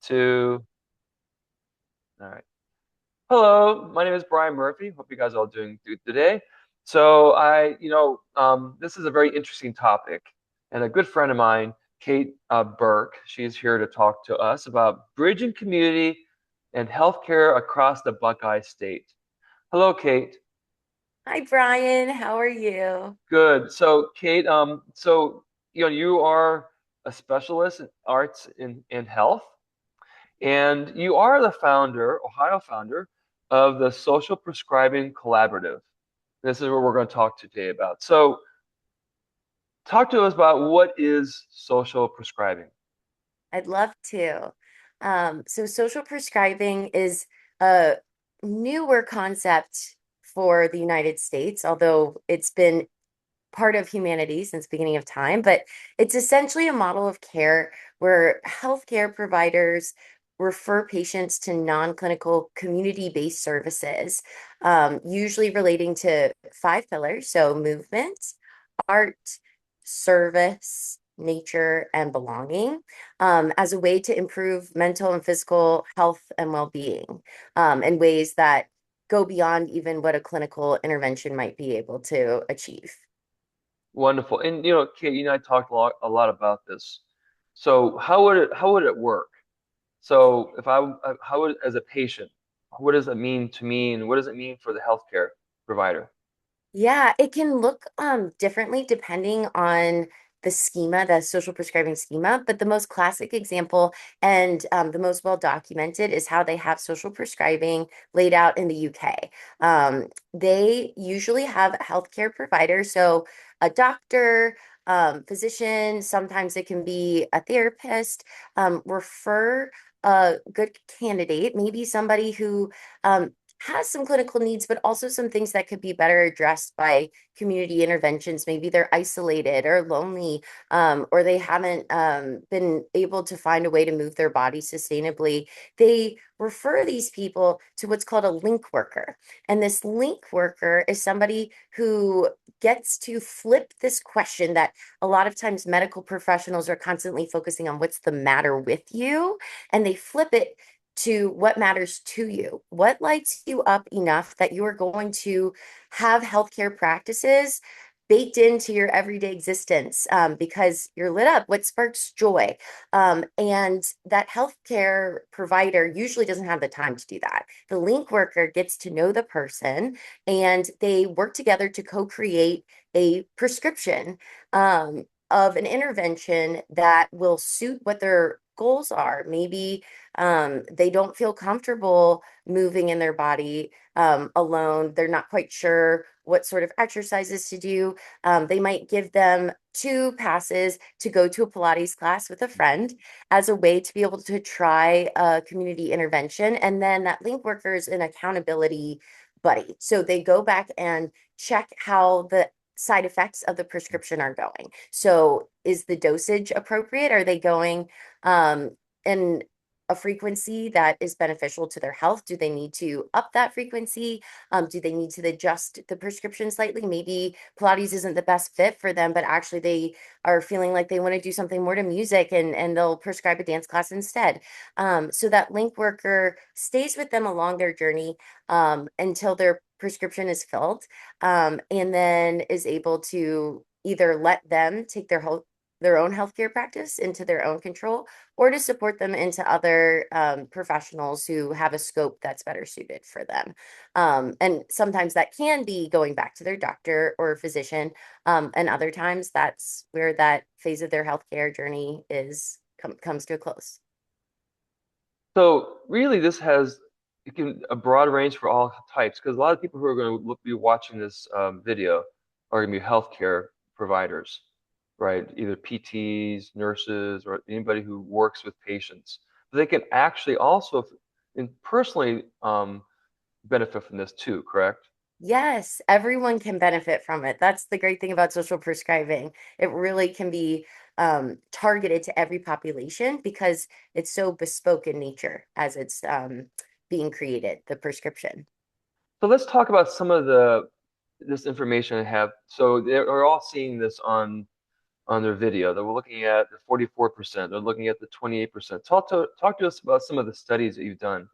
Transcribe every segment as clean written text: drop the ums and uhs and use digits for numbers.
Two. All right. Hello, my name is Brian Murphy. Hope you guys are all doing good today. This is a very interesting topic, and a good friend of mine, Kate Berk, she's here to talk to us about bridging community and healthcare across the Buckeye State. Hello, Kate. Hi, Brian. How are you? Good. So, Kate, you are a specialist in arts and health. And you are the founder, Ohio founder, of the Social Prescribing Collaborative. This is what we're going to talk today about. So, talk to us about what is social prescribing. I'd love to. So, social prescribing is a newer concept for the United States, although it's been part of humanity since the beginning of time. But it's essentially a model of care where healthcare providers refer patients to non-clinical community-based services, usually relating to five pillars. So, movement, art, service, nature, and belonging, as a way to improve mental and physical health and well-being, in ways that go beyond even what a clinical intervention might be able to achieve. Wonderful. And Kate, you and I talked a lot about this. So, how would it work? So, if I how would as a patient, what does it mean to me, and what does it mean for the healthcare provider? Yeah, it can look differently depending on the schema, the social prescribing schema. But the most classic example and the most well documented is how they have social prescribing laid out in the UK. They usually have a healthcare provider, so a doctor, physician, sometimes it can be a therapist, refer a good candidate, maybe somebody who has some clinical needs, but also some things that could be better addressed by community interventions. Maybe they're isolated or lonely, or they haven't been able to find a way to move their body sustainably. They refer these people to what's called a link worker. And this link worker is somebody who gets to flip this question that a lot of times medical professionals are constantly focusing on what's the matter with you, and they flip it to what matters to you. What lights you up enough that you are going to have healthcare practices baked into your everyday existence, because you're lit up? What sparks joy? And that healthcare provider usually doesn't have the time to do that. The link worker gets to know the person and they work together to co create a prescription. Of an intervention that will suit what their goals are. Maybe they don't feel comfortable moving in their body alone. They're not quite sure what sort of exercises to do. They might give them two passes to go to a Pilates class with a friend as a way to be able to try a community intervention. And then that link worker is an accountability buddy. So they go back and check how the side effects of the prescription are going. So is the dosage appropriate? Are they going in a frequency that is beneficial to their health? Do they need to up that frequency? Do they need to adjust the prescription slightly? Maybe Pilates isn't the best fit for them, but actually they are feeling like they want to do something more to music, and they'll prescribe a dance class instead. So that link worker stays with them along their journey until their prescription is filled, and then is able to either let them take their own healthcare practice into their own control, or to support them into other professionals who have a scope that's better suited for them. And sometimes that can be going back to their doctor or physician, and other times that's where that phase of their healthcare journey comes to a close. So, really, this has a broad range for all types because a lot of people who are going to be watching this video are going to be healthcare providers, right? Either PTs, nurses, or anybody who works with patients. But they can actually also personally benefit from this too, correct? Yes, everyone can benefit from it. That's the great thing about social prescribing. It really can be targeted to every population because it's so bespoke in nature as it's being created, the prescription. So let's talk about some of the this information I have. So they're all seeing this on on their video. They were looking at the 44%. They're looking at the 28%. Talk to us about some of the studies that you've done.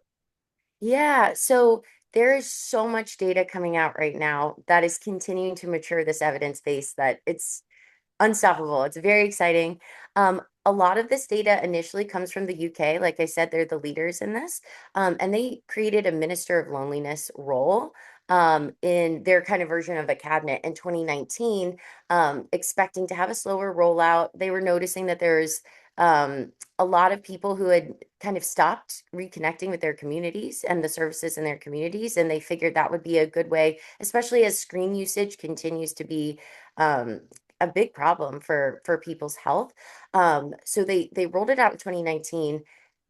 Yeah, so there is so much data coming out right now that is continuing to mature this evidence base that it's unstoppable. It's very exciting. A lot of this data initially comes from the UK. Like I said, they're the leaders in this. And they created a Minister of Loneliness role in their kind of version of a cabinet in 2019, expecting to have a slower rollout. They were noticing that there's a lot of people who had kind of stopped reconnecting with their communities and the services in their communities. And they figured that would be a good way, especially as screen usage continues to be um, a big problem for people's health. So they rolled it out in 2019,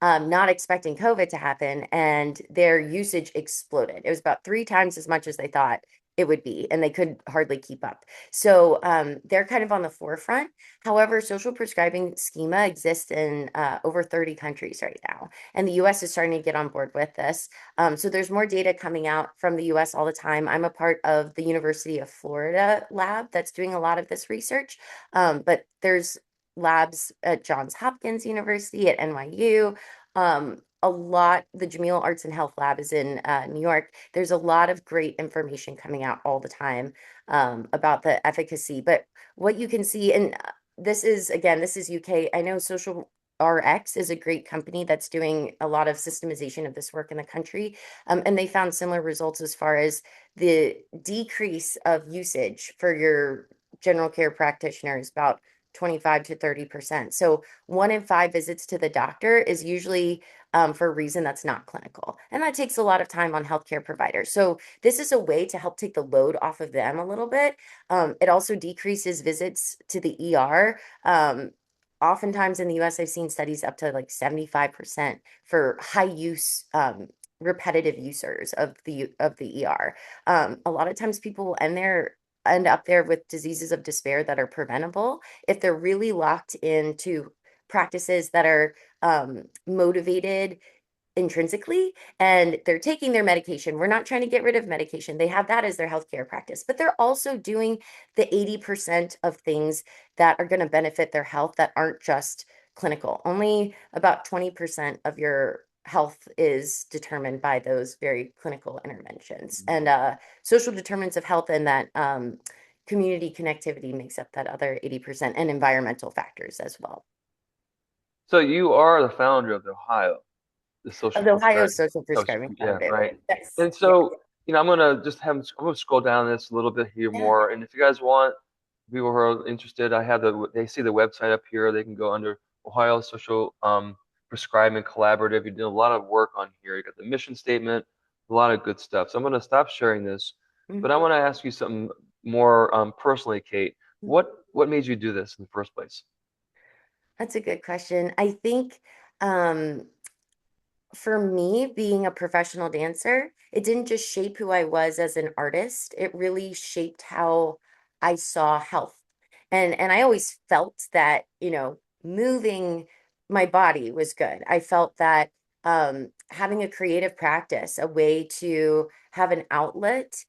not expecting COVID to happen, and their usage exploded. It was about 3 times as much as they thought it would be, and they could hardly keep up. So they're kind of on the forefront. However, social prescribing schema exists in over 30 countries right now, and the US is starting to get on board with this. So there's more data coming out from the US all the time. I'm a part of the University of Florida lab that's doing a lot of this research, but there's labs at Johns Hopkins University, at NYU. The Jameel Arts and Health Lab is in New York. There's a lot of great information coming out all the time about the efficacy. But what you can see, and this is, again, this is UK. I know Social RX is a great company that's doing a lot of systemization of this work in the country. And they found similar results as far as the decrease of usage for your general care practitioners, about 25 to 30%. So 1 in 5 visits to the doctor is usually for a reason that's not clinical. And that takes a lot of time on healthcare providers. So this is a way to help take the load off of them a little bit. It also decreases visits to the ER. Oftentimes in the US, I've seen studies up to like 75% for high use repetitive users of the ER. A lot of times people will end up there with diseases of despair that are preventable if they're really locked into practices that are motivated intrinsically and they're taking their medication. We're not trying to get rid of medication. They have that as their healthcare practice, but they're also doing the 80% of things that are going to benefit their health that aren't just clinical. Only about 20% of your health is determined by those very clinical interventions. And social determinants of health and that community connectivity makes up that other 80% and environmental factors as well. So you are the founder of the Ohio, the Of social the Ohio prescribing. Social Prescribing Yeah, Collaborative. right. Yes. And Yes. so, I'm gonna I'm gonna scroll down this a little bit here Yeah. more. And if you guys want, people who are interested, they see the website up here. They can go under Ohio Social Prescribing Collaborative. You did a lot of work on here. You got the mission statement, a lot of good stuff. So I'm gonna stop sharing this, but I Mhm. want to ask you something more personally, Kate. What made you do this in the first place? That's a good question. I think um, for me, being a professional dancer, it didn't just shape who I was as an artist. It really shaped how I saw health. And I always felt that, moving my body was good. I felt that having a creative practice, a way to have an outlet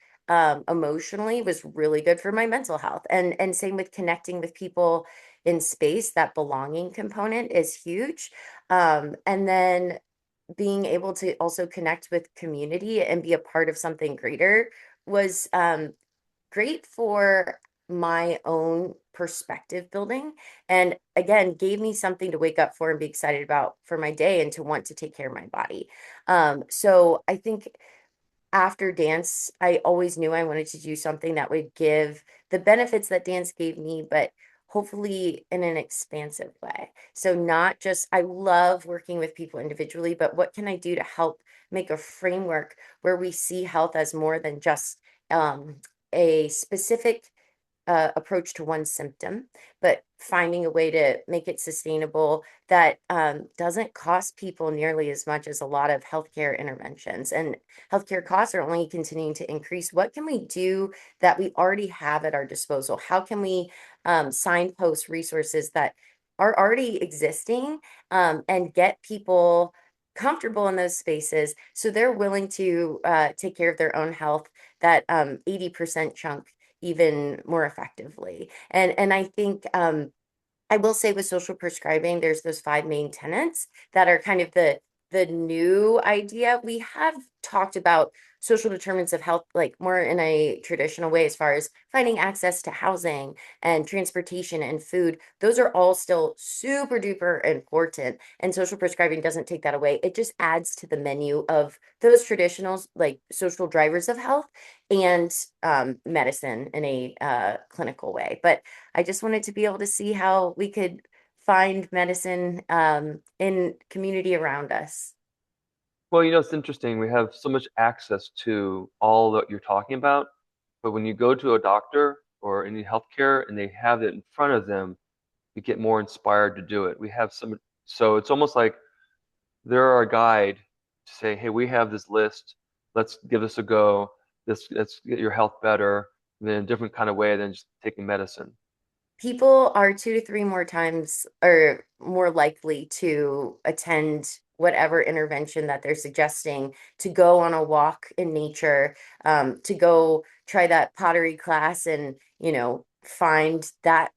emotionally was really good for my mental health. And same with connecting with people in space, that belonging component is huge. And then being able to also connect with community and be a part of something greater was great for my own perspective building. And again, gave me something to wake up for and be excited about for my day and to want to take care of my body. So I think after dance, I always knew I wanted to do something that would give the benefits that dance gave me, but hopefully in an expansive way. So, not just, I love working with people individually, but what can I do to help make a framework where we see health as more than just um, a specific approach to one symptom, but finding a way to make it sustainable that doesn't cost people nearly as much as a lot of healthcare interventions. And healthcare costs are only continuing to increase. What can we do that we already have at our disposal? How can we signpost resources that are already existing and get people comfortable in those spaces so they're willing to take care of their own health, that 80% chunk even more effectively. And I think I will say with social prescribing, there's those five main tenets that are kind of the new idea. We have talked about social determinants of health like more in a traditional way as far as finding access to housing and transportation and food. Those are all still super duper important. And social prescribing doesn't take that away. It just adds to the menu of those traditional like social drivers of health and medicine in a clinical way. But I just wanted to be able to see how we could find medicine in community around us. Well, it's interesting. We have so much access to all that you're talking about, but when you go to a doctor or any healthcare and they have it in front of them, you get more inspired to do it. We have some, so it's almost like they're our guide to say, hey, we have this list. Let's give this a go. Let's get your health better in a different kind of way than just taking medicine. People are two to three more times or more likely to attend whatever intervention that they're suggesting, to go on a walk in nature, to go try that pottery class and, find that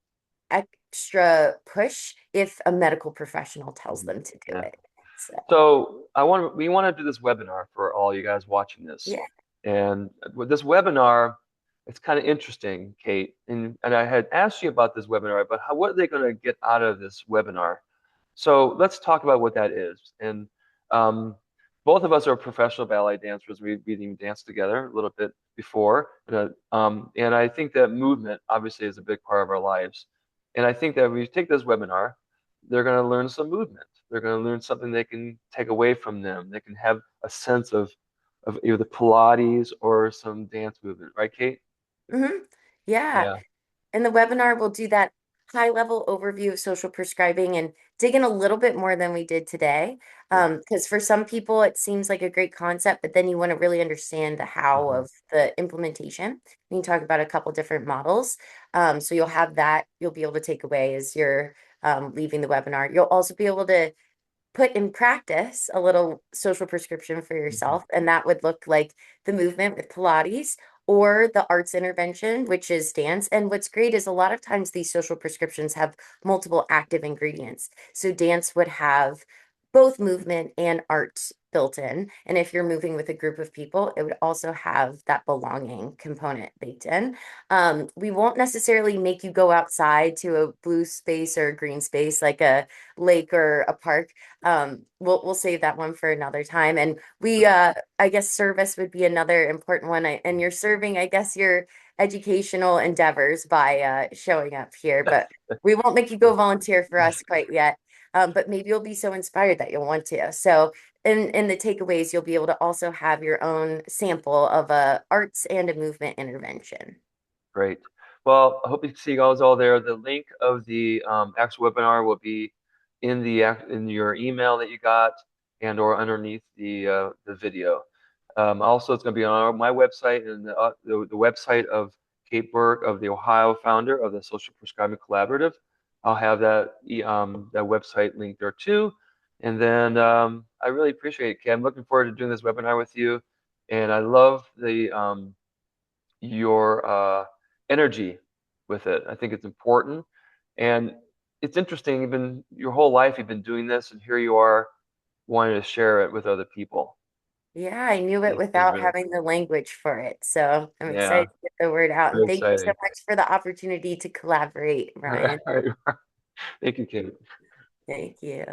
extra push if a medical professional tells Mhm. them to do Yeah. it. So, So we want to do this webinar for all you guys watching this. yeah. And with this webinar, it's kind of interesting, Kate. And I had asked you about this webinar, but what are they going to get out of this webinar? So let's talk about what that is. And um, both of us are professional ballet dancers. We even danced together a little bit before. And I think that movement obviously is a big part of our lives. And I think that when you take this webinar, they're going to learn some movement. They're going to learn something they can take away from them. They can have a sense of either Pilates or some dance movement, right, Kate? Hmm. Yeah. Yeah. In the webinar, we'll do that high level overview of social prescribing and dig in a little bit more than we did today. Yeah. Because for some people, it seems like a great concept, but then you want to really understand the how Mhm. of the implementation. We can talk about a couple different models. So you'll have that you'll be able to take away as you're leaving the webinar. You'll also be able to put in practice a little social prescription for Mhm. yourself. And that would look like the movement with Pilates or the arts intervention, which is dance. And what's great is a lot of times these social prescriptions have multiple active ingredients. So dance would have both movement and art built in. And if you're moving with a group of people, it would also have that belonging component baked in. We won't necessarily make you go outside to a blue space or a green space like a lake or a park. We'll save that one for another time. And we I guess service would be another important one. And you're serving, I guess, your educational endeavors by showing up here, but we won't make you go volunteer for us quite yet. But maybe you'll be so inspired that you'll want to. So in the takeaways, you'll be able to also have your own sample of a arts and a movement intervention. Great. Well, I hope you see you guys all there. The link of the actual webinar will be in your email that you got and or underneath the video. Also, it's going to be on my website and the website of Kate Berk of the Ohio founder of the Social Prescribing Collaborative. I'll have that website linked there too. And then I really appreciate it, Kate. I'm looking forward to doing this webinar with you. And I love your energy with it. I think it's important. And it's interesting, even your whole life you've been doing this, and here you are wanting to share it with other people. Yeah, I knew it Is without really, having the language for it. So I'm excited yeah, to get the word out. And very thank you so exciting. much for the opportunity to collaborate, All right. Ryan. All right. Thank you, Kate. Thank you.